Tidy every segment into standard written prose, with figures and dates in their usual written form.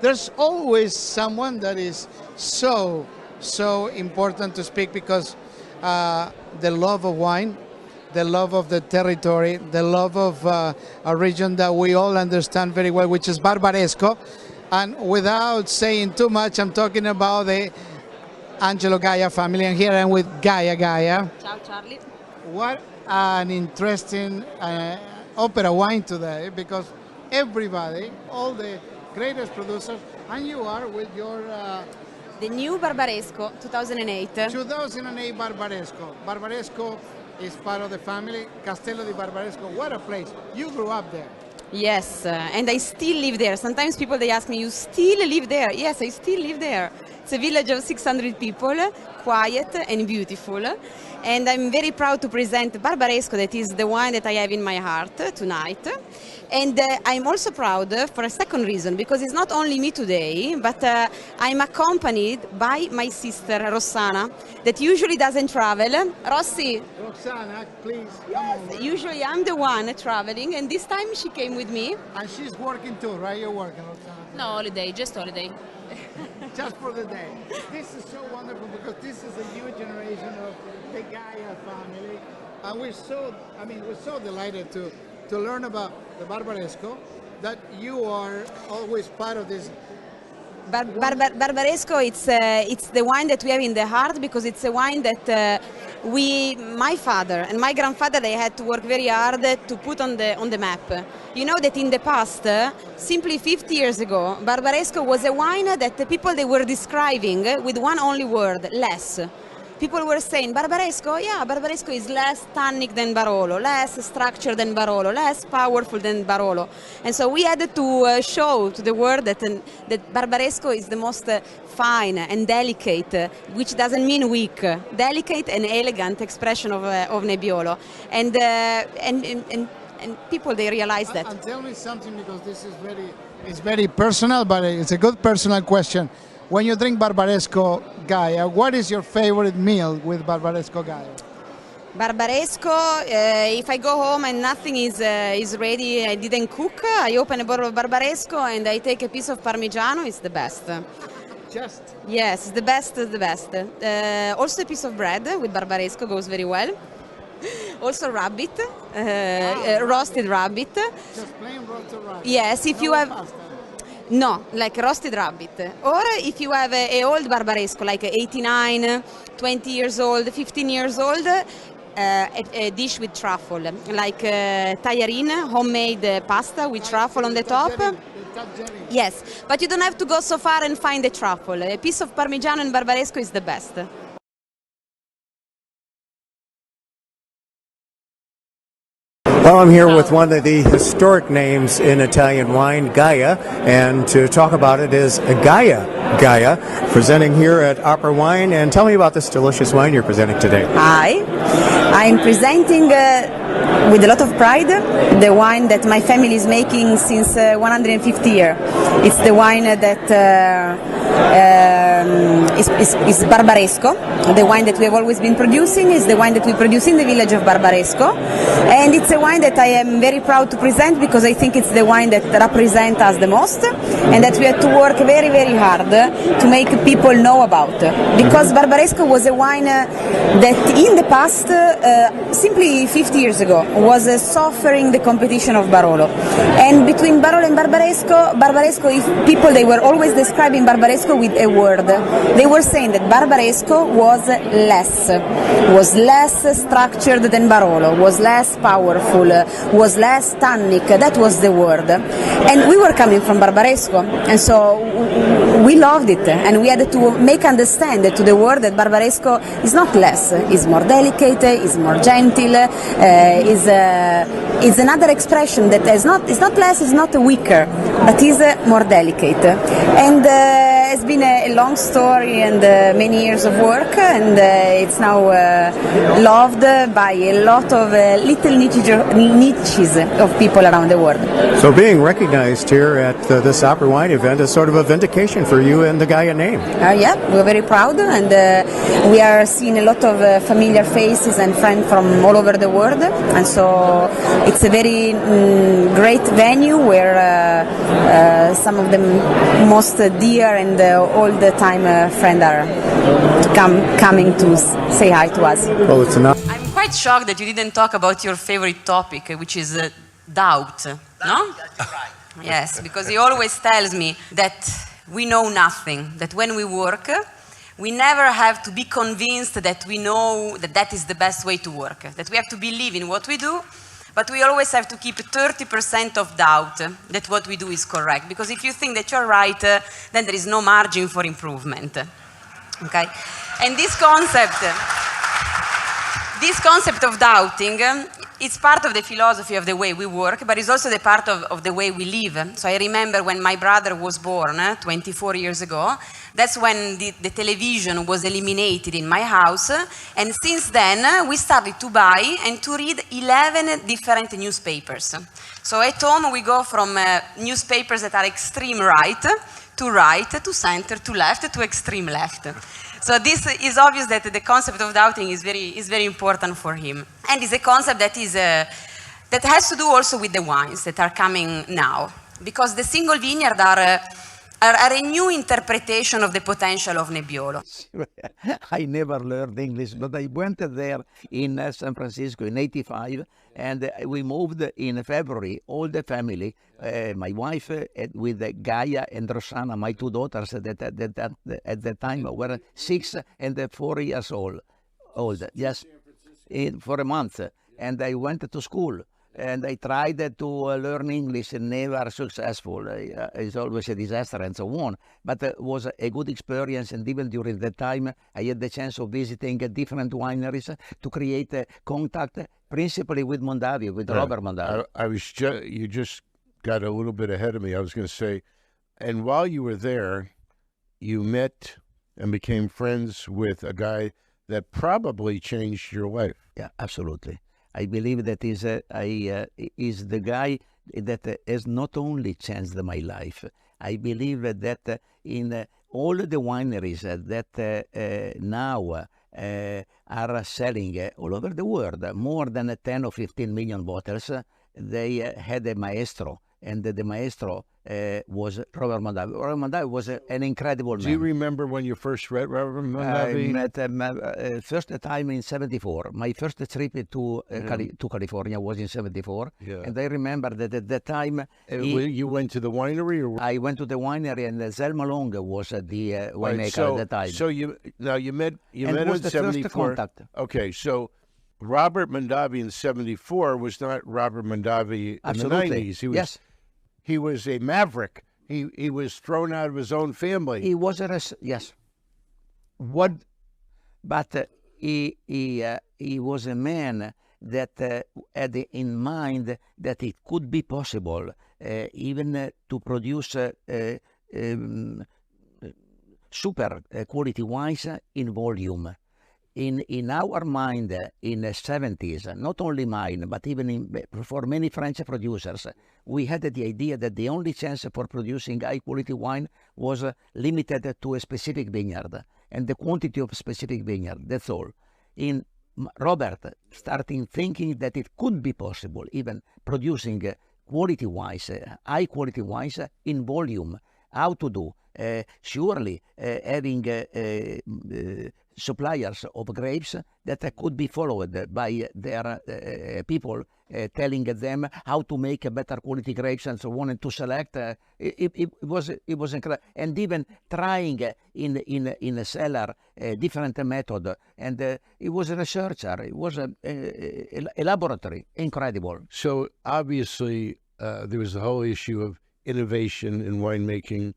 there's always someone that is so important to speak because the love of wine, the love of the territory, the love of a region that we all understand very well, which is Barbaresco. And without saying too much, I'm talking about the Angelo Gaja family, and here I'm with Gaia Gaja. Ciao, Charlie. What an interesting opera wine today, because everybody, all the greatest producers, and you are with your... The new Barbaresco, 2008. 2008 Barbaresco. Barbaresco is part of the family. Castello di Barbaresco, what a place. You grew up there. Yes, and I still live there. Sometimes people, they ask me, you still live there? Yes, I still live there. It's a village of 600 people, quiet and beautiful. And I'm very proud to present Barbaresco, that is the wine that I have in my heart tonight. And I'm also proud for a second reason, because it's not only me today, but I'm accompanied by my sister Rossana, that usually doesn't travel. Rossi. Rossana, please. Yes, usually I'm the one traveling, and this time she came with me. And she's working too, right? You're working, Rossana? No, holiday, just holiday. Just for the day. This is so wonderful because this is a new generation of the Gaia family, and we're so delighted to learn about the Barbaresco, that you are always part of this. Barbaresco, it's the wine that we have in the heart, because it's a wine that my father and my grandfather, they had to work very hard to put on the map. You know that in the past, simply 50 years ago, Barbaresco was a wine that the people, they were describing with one only word: less. People were saying, Barbaresco, yeah, Barbaresco is less tannic than Barolo, less structured than Barolo, less powerful than Barolo. And so we had to show to the world that Barbaresco is the most fine and delicate, which doesn't mean weak, delicate and elegant expression of Nebbiolo. And people, they realize that. And tell me something, because this is very personal, but it's a good personal question. When you drink Barbaresco Gaia, what is your favorite meal with Barbaresco Gaia? Barbaresco, if I go home and nothing is ready, I didn't cook, I open a bottle of Barbaresco and I take a piece of Parmigiano, it's the best. Just? Yes, it's the best, the best. Also a piece of bread with Barbaresco goes very well. Also rabbit, roasted rabbit. Just plain roasted rabbit? Yes, if you have... Pasta. No, like roasted rabbit. Or if you have a old Barbaresco, like 89, 20 years old, 15 years old, a dish with truffle, like tagliarine, homemade pasta with truffle on the top. Yes, but you don't have to go so far and find the truffle. A piece of Parmigiano and Barbaresco is the best. Well, I'm here with one of the historic names in Italian wine, Gaia, and to talk about it is Gaia Gaia, presenting here at Opera Wine. And tell me about this delicious wine you're presenting today. Hi, I'm presenting with a lot of pride the wine that my family is making since 150 years. It's the wine that is Barbaresco. The wine that we have always been producing is the wine that we produce in the village of Barbaresco, and it's a wine that I am very proud to present, because I think it's the wine that represents us the most, and that we had to work very, very hard to make people know about. Because Barbaresco was a wine that in the past, simply 50 years ago, was suffering the competition of Barolo. And between Barolo and Barbaresco, if people, they were always describing Barbaresco with a word. They were saying that Barbaresco was less structured than Barolo, was less powerful, was less tannic. That was the word. And we were coming from Barbaresco, and so we loved it, and we had to make understand to the world that Barbaresco is not less, is more delicate, is more gentle, is another expression that is not less, is not weaker, but is more delicate. And it's been a long story and many years of work, and it's now loved by a lot of little niches of people around the world. So being recognized here at this Opera Wine event is sort of a vindication for you and the Gaia name. Yeah, we're very proud, and we are seeing a lot of familiar faces and friends from all over the world, and so it's a very great venue where some of the most dear and all the time friends are coming to say hi to us. Well, it's enough. I'm quite shocked that you didn't talk about your favorite topic, which is doubt, no? Yes, because he always tells me that we know nothing, that when we work, we never have to be convinced that we know that that is the best way to work, that we have to believe in what we do, but we always have to keep 30% of doubt that what we do is correct, because if you think that you're right, then there is no margin for improvement, okay? And this concept of doubting, it's part of the philosophy of the way we work, but it's also the part of the way we live. So I remember when my brother was born 24 years ago, that's when the television was eliminated in my house, and since then we started to buy and to read 11 different newspapers. So at home we go from newspapers that are extreme right, to center, to left, to extreme left. So this is obvious that the concept of doubting is very important for him. And it's a concept that has to do also with the wines that are coming now. Because the single vineyard are a new interpretation of the potential of Nebbiolo. I never learned English, but I went there in San Francisco in '85, and we moved in February, all the family, my wife with Gaia and Rossana, my two daughters at the time were 6 and 4 years old, yes, for a month, and I went to school. And I tried to learn English, never successful. It's always a disaster and so on. But it was a good experience, and even during that time, I had the chance of visiting different wineries to create contact, principally with Mondavi, with Robert Mondavi. You just got a little bit ahead of me. I was going to say, and while you were there, you met and became friends with a guy that probably changed your life. Yeah, absolutely. I believe that is the guy that has not only changed my life. I believe that in all the wineries that now are selling all over the world, more than 10 or 15 million bottles, they had a maestro, and the maestro was Robert Mondavi. Robert Mondavi was an incredible man. Do you remember when you first read Robert Mondavi? I met him first time in '74. My first trip to California was in '74, and I remember that at that time you went to the winery, or I went to the winery, and Zelma Long was the winemaker at the time. So you met him was in the '74. first contact. Okay, so Robert Mondavi in '74 was not Robert Mondavi in the '90s. He was a maverick. He was thrown out of his own family. He was yes. What? But he was a man that had in mind that it could be possible even to produce super quality wines in volume. In our mind, in the 70s, not only mine, but even for many French producers, we had the idea that the only chance for producing high-quality wine was limited to a specific vineyard and the quantity of specific vineyard, that's all. In Robert, starting thinking that it could be possible, even producing quality wines, high-quality wines in volume, how to do? Surely having suppliers of grapes that could be followed by their people telling them how to make a better quality grapes and so on, and to select. It was incredible, and even trying in a cellar a different method. And it was a researcher. It was a laboratory. Incredible. So obviously there was the whole issue of innovation in winemaking.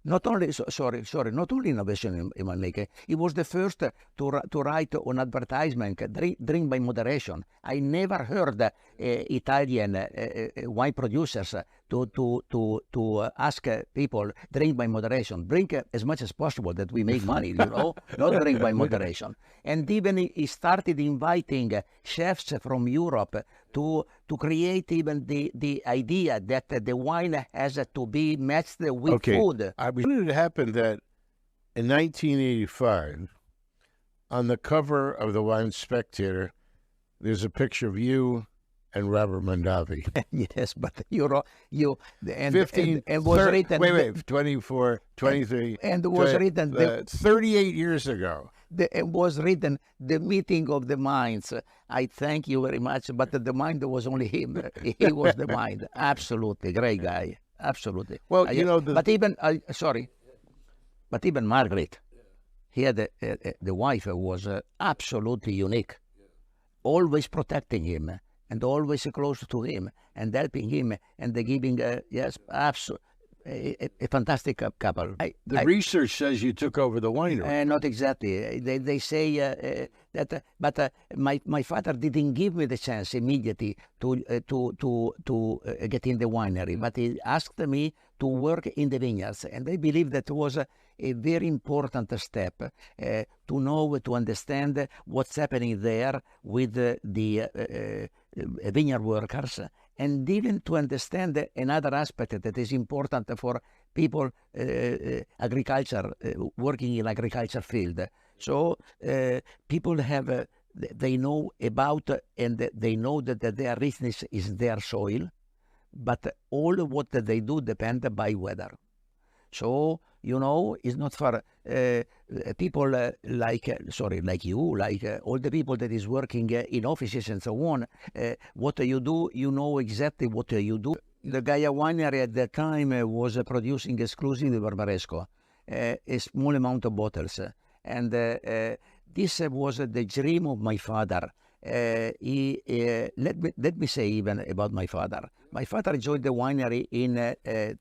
Not only not only innovation in winemaking. He was the first to write on advertisement, drink by moderation. I never heard Italian wine producers to ask people, drink by moderation, drink as much as possible that we make money, not drink by moderation. And even he started inviting chefs from Europe to create even the idea that the wine has to be matched with food. When did it happen that in 1985, on the cover of the Wine Spectator, there's a picture of you and Robert Mondavi. Yes, but you and 15, and was written. Wait, 24, 23. And was written 38 years ago. It was written the meeting of the minds. I thank you very much, but the mind was only him. He was the mind. Absolutely, great guy. Absolutely. Well, but even but even Margaret, he had the wife was absolutely unique, always protecting him and always close to him and helping him and giving absolutely. A fantastic couple. The research says you took over the winery. Not exactly. They say that, but my father didn't give me the chance immediately to get in the winery. But he asked me to work in the vineyards, and I believe that was a very important step to know, to understand what's happening there with the vineyard workers. And even to understand another aspect that is important for people, agriculture, working in agriculture field. So people have, they know about and they know that their richness is their soil, but all what they do depend by weather. So, it's not for people like you, like all the people that is working in offices and so on. What you do, you know exactly what you do. The Gaia winery at that time was producing exclusively Barbaresco, a small amount of bottles. And this was the dream of my father. Let me say even about my father. My father joined the winery in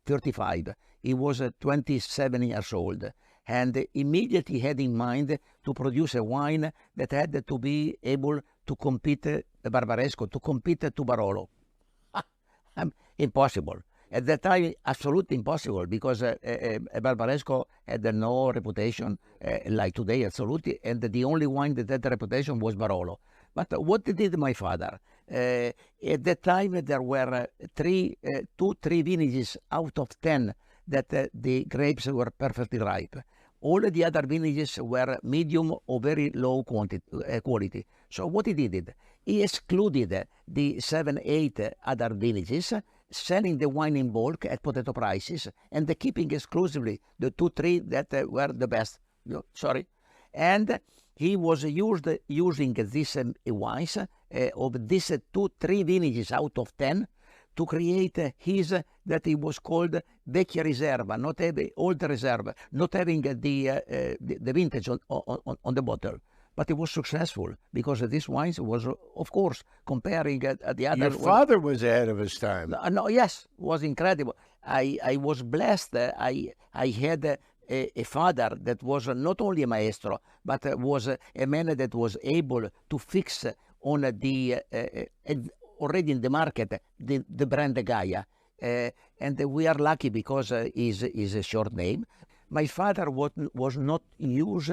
35. He was 27 years old and immediately had in mind to produce a wine that had to be able to compete Barbaresco, to compete to Barolo. Impossible. At that time, absolutely impossible, because Barbaresco had no reputation like today, absolutely, and the only wine that had the reputation was Barolo. But what did my father? At that time, there were 3 vintages out of 10 that the grapes were perfectly ripe. All the other vintages were medium or very low quality. So what he did, he excluded the 7, 8 other vintages, selling the wine in bulk at potato prices, and keeping exclusively the 2, 3 that were the best. And he was using these wines of these 2, 3 vintages out of 10 to create his, that he was called Vecchia Riserva, not having old reserve, not having the vintage on the bottle. But it was successful because this wine was, of course, comparing the other. Your father was ahead of his time. No, yes, was incredible. I was blessed. I had a father that was not only a maestro, but was a man that was able to fix on the already in the market the brand Gaia. And we are lucky because is a short name. My father was not used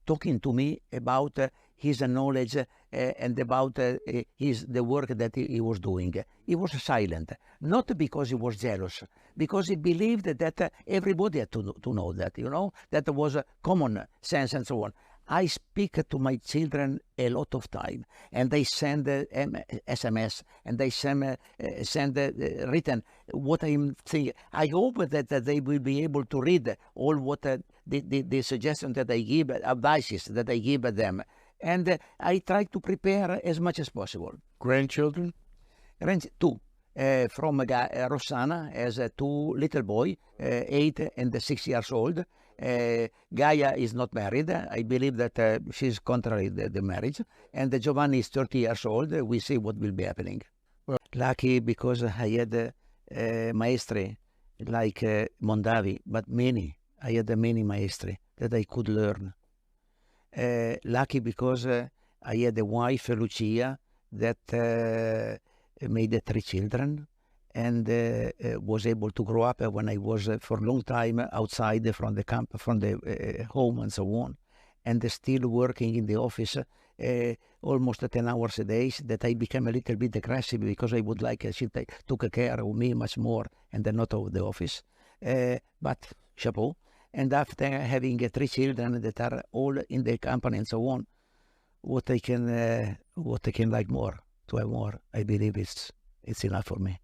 talking to me about his knowledge and about the work that he was doing. He was silent, not because he was jealous, because he believed that everybody had to know that, that was common sense and so on. I speak to my children a lot of time, and they send SMS, and they send written what I'm thinking. I hope that they will be able to read all what the suggestions that I give, advices that I give them. And I try to prepare as much as possible. Grandchildren? 2. From Rossana has 2 little boy, 8 and 6 years old. Gaia is not married. I believe that she's contrary the marriage. And Giovanni is 30 years old. We see what will be happening. Well, lucky because I had maestri like Mondavi, but many. I had many maestri that I could learn. Lucky because I had a wife, Lucia, that made 3 children, and was able to grow up when I was for a long time outside from the camp, from the home and so on, and still working in the office almost 10 hours a day, that I became a little bit aggressive because I would like she took care of me much more and not of the office. But chapeau. And after having 3 children that are all in the company and so on, what I can like more, to have more, I believe it's enough for me.